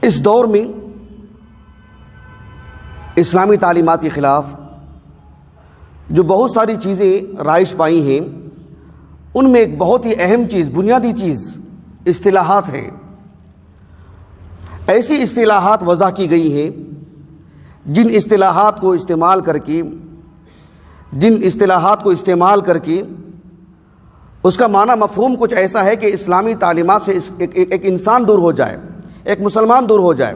اس دور میں اسلامی تعلیمات کے خلاف جو بہت ساری چیزیں رائج پائی ہیں، ان میں ایک بہت ہی اہم چیز، بنیادی چیز اصطلاحات ہیں۔ ایسی اصطلاحات وضع کی گئی ہیں جن اصطلاحات کو استعمال کر کے اس کا معنی مفہوم کچھ ایسا ہے کہ اسلامی تعلیمات سے ایک انسان دور ہو جائے، ایک مسلمان دور ہو جائے۔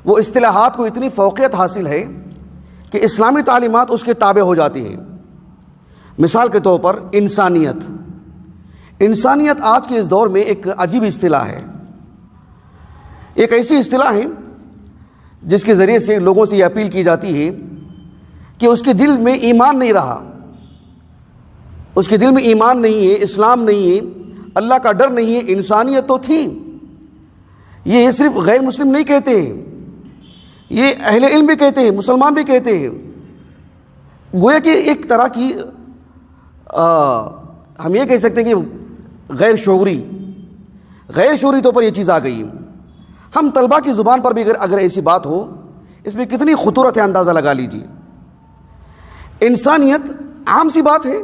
وہ اصطلاحات کو اتنی فوقیت حاصل ہے کہ اسلامی تعلیمات اس کے تابع ہو جاتی ہیں۔ مثال کے طور پر انسانیت آج کے اس دور میں ایک عجیب اصطلاح ہے۔ ایک ایسی اصطلاح ہے جس کے ذریعے سے لوگوں سے یہ اپیل کی جاتی ہے کہ اس کے دل میں ایمان نہیں رہا، اس کے دل میں ایمان نہیں ہے، اسلام نہیں ہے، اللہ کا ڈر نہیں ہے۔ انسانیت تو تھی، یہ صرف غیر مسلم نہیں کہتے ہیں، یہ اہل علم بھی کہتے ہیں، مسلمان بھی کہتے ہیں۔ گویا کہ ایک طرح کی ہم یہ کہہ سکتے ہیں کہ غیر شعوری طور پر یہ چیز آ گئی۔ ہم طلبہ کی زبان پر بھی اگر ایسی بات ہو، اس میں کتنی خطورت ہے، اندازہ لگا لیجیے۔ انسانیت عام سی بات ہے،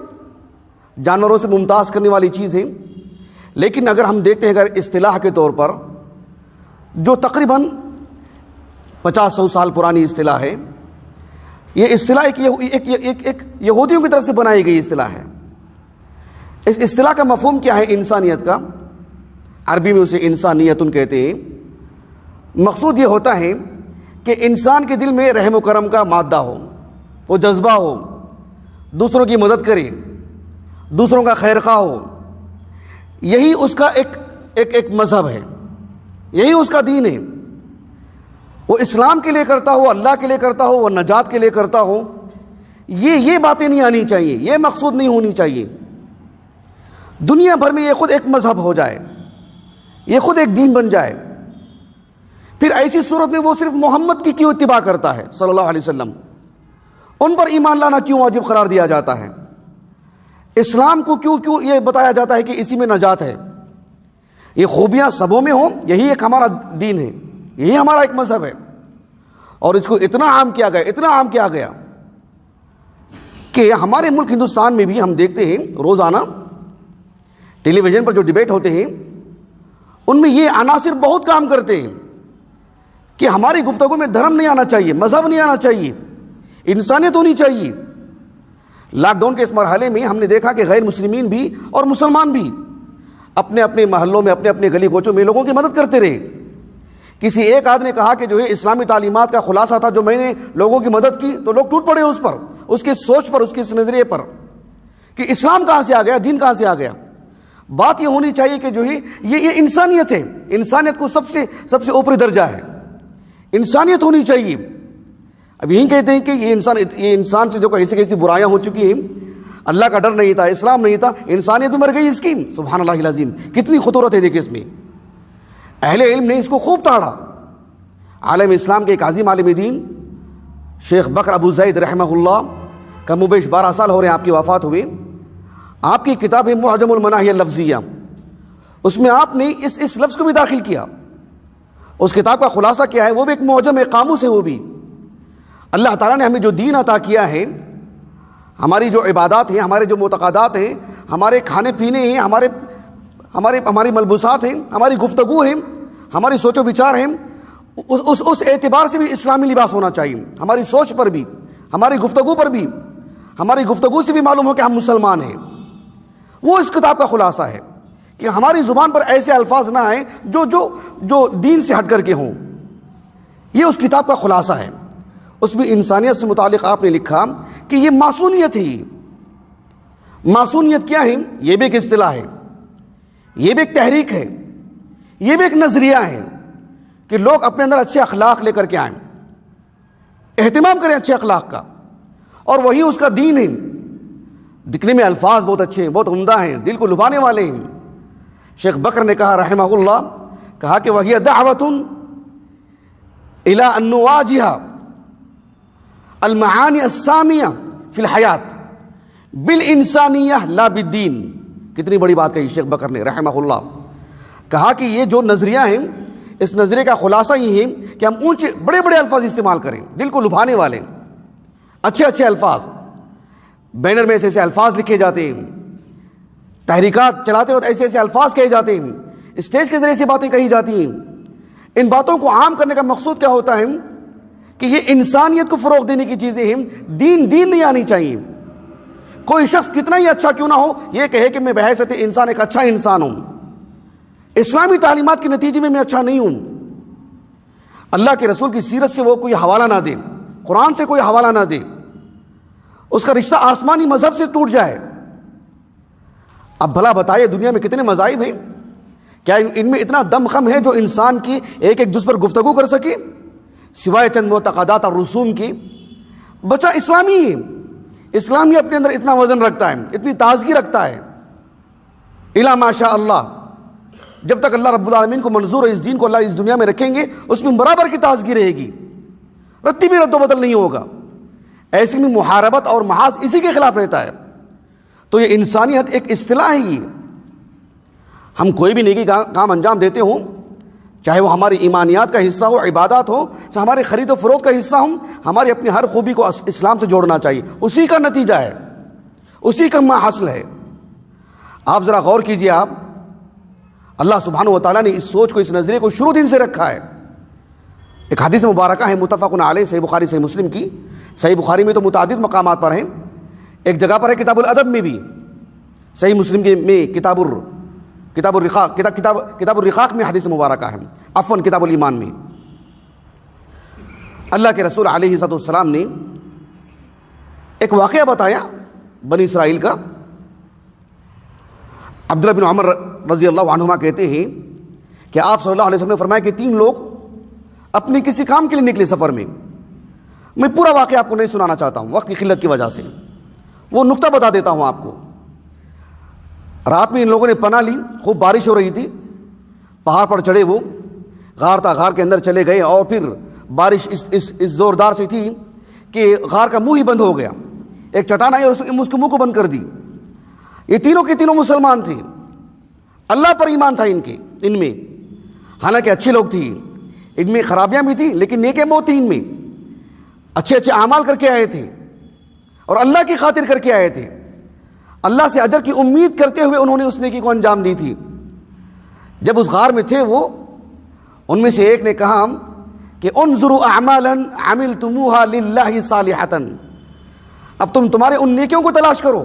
جانوروں سے ممتاز کرنے والی چیز ہے، لیکن اگر ہم دیکھتے ہیں اگر اصطلاح کے طور پر جو تقریباً 50-100 سال پرانی اصطلاح ہے، یہ اصطلاح ایک یہودیوں کی طرف سے بنائی گئی اصطلاح ہے۔ اس اصطلاح کا مفہوم کیا ہے انسانیت کا؟ عربی میں اسے انسانیتن کہتے ہیں۔ مقصود یہ ہوتا ہے کہ انسان کے دل میں رحم و کرم کا مادہ ہو، وہ جذبہ ہو، دوسروں کی مدد کرے، دوسروں کا خیر خواہ ہو۔ یہی اس کا ایک مذہب ہے، یہی اس کا دین ہے۔ وہ اسلام کے لیے کرتا ہو، اللہ کے لیے کرتا ہو، وہ نجات کے لیے کرتا ہو۔ یہ باتیں نہیں آنی چاہیے، یہ مقصود نہیں ہونی چاہیے۔ دنیا بھر میں یہ خود ایک مذہب ہو جائے، یہ خود ایک دین بن جائے، پھر ایسی صورت میں وہ صرف محمد کی کیوں اتباع کرتا ہے صلی اللہ علیہ وسلم؟ ان پر ایمان لانا کیوں واجب قرار دیا جاتا ہے؟ اسلام کو کیوں یہ بتایا جاتا ہے کہ اسی میں نجات ہے؟ یہ خوبیاں سبوں میں ہوں، یہی ایک ہمارا دین ہے، یہی ہمارا ایک مذہب ہے۔ اور اس کو اتنا عام کیا گیا کہ ہمارے ملک ہندوستان میں بھی ہم دیکھتے ہیں روزانہ ٹیلی ویژن پر جو ڈیبیٹ ہوتے ہیں، ان میں یہ عناصر بہت کام کرتے ہیں کہ ہماری گفتگو میں دھرم نہیں آنا چاہیے، مذہب نہیں آنا چاہیے، انسانیت ہونی چاہیے۔ لاک ڈاؤن کے اس مرحلے میں ہم نے دیکھا کہ غیر مسلمین بھی اور مسلمان بھی اپنے اپنے محلوں میں، اپنے اپنے گلی کوچوں میں لوگوں کی مدد کرتے رہے۔ کسی ایک آدمی نے کہا کہ جو ہے اسلامی تعلیمات کا خلاصہ تھا جو میں نے لوگوں کی مدد کی، تو لوگ ٹوٹ پڑے اس پر، اس کی سوچ پر، اس کے نظریے پر کہ اسلام کہاں سے آ گیا، دین کہاں سے آ گیا۔ بات یہ ہونی چاہیے کہ جو ہے یہ انسانیت ہے، انسانیت کو سب سے اوپری درجہ ہے، انسانیت ہونی چاہیے۔ اب یہی کہتے ہیں کہ یہ انسان سے جو کیسی برائیاں ہو چکی ہیں، اللہ کا ڈر نہیں تھا، اسلام نہیں تھا، انسانیت بھی مر گئی اس کی۔ سبحان اللہ العظیم، کتنی خطورت ہے دیکھیں اس میں۔ اہل علم نے اس کو خوب تاڑا۔ عالم اسلام کے ایک عظیم عالم دین شیخ بکر ابو زید رحمہ اللہ، کم و بیش 12 سال ہو رہے ہیں آپ کی وفات ہوئے۔ آپ کی کتاب ہے معجم المناہی اللفظیہ، اس میں آپ نے اس لفظ کو بھی داخل کیا۔ اس کتاب کا خلاصہ کیا ہے؟ وہ بھی ایک معجم، ایک قاموس ہے۔ وہ بھی اللہ تعالیٰ نے ہمیں جو دین عطا کیا ہے، ہماری جو عبادات ہیں، ہمارے جو معتقدات ہیں، ہمارے کھانے پینے ہیں، ہماری ملبوسات ہیں، ہماری گفتگو ہے، ہماری سوچ و بچار ہیں، اس اعتبار سے بھی اسلامی لباس ہونا چاہیے۔ ہماری سوچ پر بھی، ہماری گفتگو پر بھی، ہماری گفتگو سے بھی معلوم ہو کہ ہم مسلمان ہیں۔ وہ اس کتاب کا خلاصہ ہے کہ ہماری زبان پر ایسے الفاظ نہ آئیں جو دین سے ہٹ کر کے ہوں۔ یہ اس کتاب کا خلاصہ ہے۔ اس میں انسانیت سے متعلق آپ نے لکھا کہ یہ معصونیت ہے۔ معصونیت کیا ہے؟ یہ بھی ایک اصطلاح ہے، یہ بھی ایک تحریک ہے، یہ بھی ایک نظریہ ہے کہ لوگ اپنے اندر اچھے اخلاق لے کر کے آئیں، اہتمام کریں اچھے اخلاق کا، اور وہی اس کا دین ہے۔ دکھنے میں الفاظ بہت اچھے ہیں، بہت عمدہ ہیں، دل کو لبھانے والے ہیں۔ شیخ بکر نے کہا رحمہ اللہ، کہا کہ وہی دعوۃ الی ان نواجہ المعانی السامیہ فی الحیات بالانسانیہ لا بالدین۔ کتنی بڑی بات کہی شیخ بکر نے رحمہ اللہ۔ کہا کہ یہ جو نظریہ ہیں، اس نظریے کا خلاصہ یہ ہے کہ ہم اونچے بڑے بڑے الفاظ استعمال کریں، دل کو لبھانے والے اچھے اچھے الفاظ، بینر میں ایسے ایسے الفاظ لکھے جاتے ہیں، تحریکات چلاتے وقت ایسے ایسے الفاظ کہے جاتے ہیں، اسٹیج کے ذریعے سے باتیں کہی جاتی ہیں۔ ان باتوں کو عام کرنے کا مقصود کیا ہوتا ہے کہ یہ انسانیت کو فروغ دینے کی چیزیں ہیں، دین نہیں آنی چاہیے۔ کوئی شخص کتنا ہی اچھا کیوں نہ ہو یہ کہے کہ میں بحیثیت انسان ایک اچھا انسان ہوں، اسلامی تعلیمات کے نتیجے میں اچھا نہیں ہوں، اللہ کے رسول کی سیرت سے وہ کوئی حوالہ نہ دے، قرآن سے کوئی حوالہ نہ دے، اس کا رشتہ آسمانی مذہب سے ٹوٹ جائے۔ اب بھلا بتائیے دنیا میں کتنے مذاہب ہیں، کیا ان میں اتنا دم خم ہے جو انسان کی ایک ایک جز پر گفتگو کر سکے سوائے چند معتقدات اور رسوم کی؟ بچہ اسلامی ہے، اسلامی اپنے اندر اتنا وزن رکھتا ہے، اتنی تازگی رکھتا ہے، الا ماشاء اللہ، جب تک اللہ رب العالمین کو منظور ہے اس دین کو اللہ اس دنیا میں رکھیں گے اس میں برابر کی تازگی رہے گی، رتی بھی رد و بدل نہیں ہوگا۔ ایسی میں محاربت اور محاذ اسی کے خلاف رہتا ہے۔ تو یہ انسانیت ایک اصطلاح ہے، یہ ہم کوئی بھی نیکی کام انجام دیتے ہوں، چاہے وہ ہماری ایمانیات کا حصہ ہو، عبادات ہو، چاہے ہمارے خرید و فروخت کا حصہ ہوں، ہماری اپنی ہر خوبی کو اسلام سے جوڑنا چاہیے، اسی کا نتیجہ ہے، اسی کا حاصل ہے۔ آپ ذرا غور کیجئے، آپ اللہ سبحانہ و تعالیٰ نے اس سوچ کو، اس نظریے کو شروع دن سے رکھا ہے۔ ایک حدیث مبارکہ ہے متفق علیہ، صحیح بخاری صحیح مسلم کی۔ صحیح بخاری میں تو متعدد مقامات پر ہیں، ایک جگہ پر ہے کتاب الادب میں بھی، صحیح مسلم میں کتاب الرقاق میں حدیث مبارکہ ہے، عفوا کتاب الایمان میں۔ اللہ کے رسول علیہ الصلوۃ والسلام نے ایک واقعہ بتایا بنی اسرائیل کا۔ عبداللہ بن عمر رضی اللہ عنہما کہتے ہیں کہ آپ صلی اللہ علیہ وسلم نے فرمایا کہ 3 لوگ اپنے کسی کام کے لیے نکلے سفر میں۔ میں پورا واقعہ آپ کو نہیں سنانا چاہتا ہوں وقت کی قلت کی وجہ سے، وہ نقطہ بتا دیتا ہوں آپ کو۔ رات میں ان لوگوں نے پناہ لی، خوب بارش ہو رہی تھی، پہاڑ پر چڑھے، وہ غار تھا، غار کے اندر چلے گئے، اور پھر بارش اس زوردار سے تھی کہ غار کا منہ ہی بند ہو گیا، ایک چٹان آئی اور اس کے منہ کو بند کر دی۔ یہ تینوں کے تینوں مسلمان تھے، اللہ پر ایمان تھا ان میں، حالانکہ اچھے لوگ تھے، ان میں خرابیاں بھی تھیں لیکن نیکیں بہت تھیں، ان میں اچھے اچھے اعمال کر کے آئے تھے اور اللہ کی خاطر کر کے آئے تھے، اللہ سے اجر کی امید کرتے ہوئے انہوں نے اس نیکی کو انجام دی تھی۔ جب اس غار میں تھے وہ، ان میں سے ایک نے کہا کہ انظروا اعمالا عملتموها للہ صالحۃ، اب تمہارے ان نیکیوں کو تلاش کرو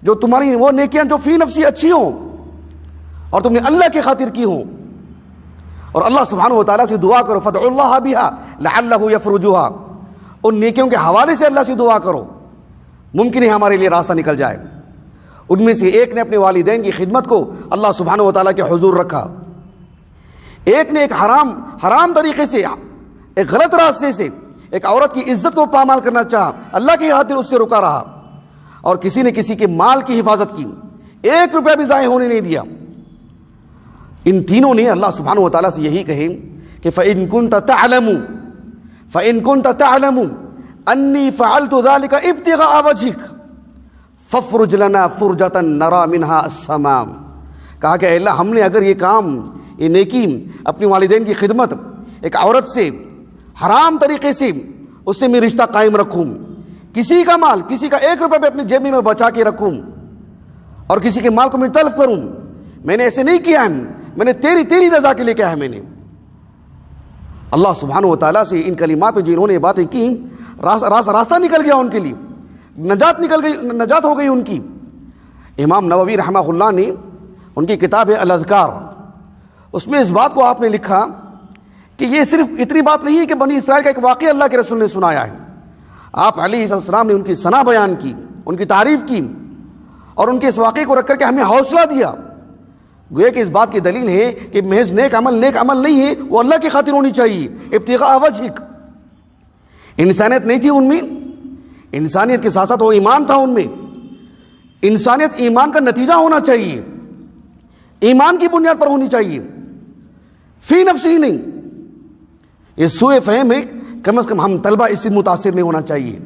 جو تمہاری وہ نیکیاں جو فی نفسی اچھی ہوں اور تم نے اللہ کی خاطر کی ہوں، اور اللہ سبحانہ و تعالیٰ سے دعا کرو، فادعوا اللہ بها لعلہ یفرجها، ان نیکیوں کے حوالے سے اللہ سے دعا کرو، ممکن ہے ہمارے لیے راستہ نکل جائے۔ ان میں سے ایک نے اپنے والدین کی خدمت کو اللہ سبحانہ و تعالیٰ کے حضور رکھا، ایک نے ایک حرام طریقے سے، ایک غلط راستے سے ایک عورت کی عزت کو پامال کرنا چاہا، اللہ کی خاطر اس سے رکا رہا، اور کسی نے کسی کے مال کی حفاظت کی، 1 روپیہ بھی ضائع ہونے نہیں دیا۔ ان تینوں نے اللہ سبحانہ و تعالیٰ سے یہی کہے کہ فَإِن كُنْتَ تَعْلَمُ أَنِّي فَعَلْتُ ذَلِكَ ابْتِغَاءَ وَجْهِكَ فَافْرُجْ لَنَا فُرْجَةً نَرَى مِنْهَا السَّمَامَ، کہا کہ اے اللہ ہم نے اگر یہ کام، یہ نیکی، اپنی والدین کی خدمت، ایک عورت سے حرام طریقے سے اس سے میں رشتہ قائم رکھوں، کسی کا مال، کسی کا 1 روپیہ بھی اپنی جیب میں بچا کے رکھوں اور کسی کے مال کو میں تلف کروں، میں نے ایسے نہیں کیا ہے، میں نے تیری رضا کے لیے کیا ہے، میں نے اللہ سبحانہ و تعالیٰ سے ان کلمات میں جنہوں نے باتیں کی، راستہ نکل گیا ان کے لیے، نجات ہو گئی ان کی۔ امام نووی رحمہ اللہ نے ان کی کتاب ہے الاذکار، اس میں اس بات کو آپ نے لکھا کہ یہ صرف اتنی بات نہیں ہے کہ بنی اسرائیل کا ایک واقعہ اللہ کے رسول نے سنایا ہے، آپ علیہ السلام نے ان کی ثنا بیان کی، ان کی تعریف کی، اور ان کے اس واقعے کو رکھ کر کے ہمیں حوصلہ دیا، گویا کہ اس بات کی دلیل ہے کہ محض نیک عمل نہیں ہے، وہ اللہ کی خاطر ہونی چاہیے، ابتغاء وجہک۔ انسانیت نہیں تھی ان میں، انسانیت کے ساتھ ساتھ وہ ایمان تھا ان میں، انسانیت ایمان کا نتیجہ ہونا چاہیے، ایمان کی بنیاد پر ہونی چاہیے، فی نفسی ہی نہیں۔ یہ سوء فہم ہے، کم از کم ہم طلبہ اس سے متاثر نہیں ہونا چاہیے۔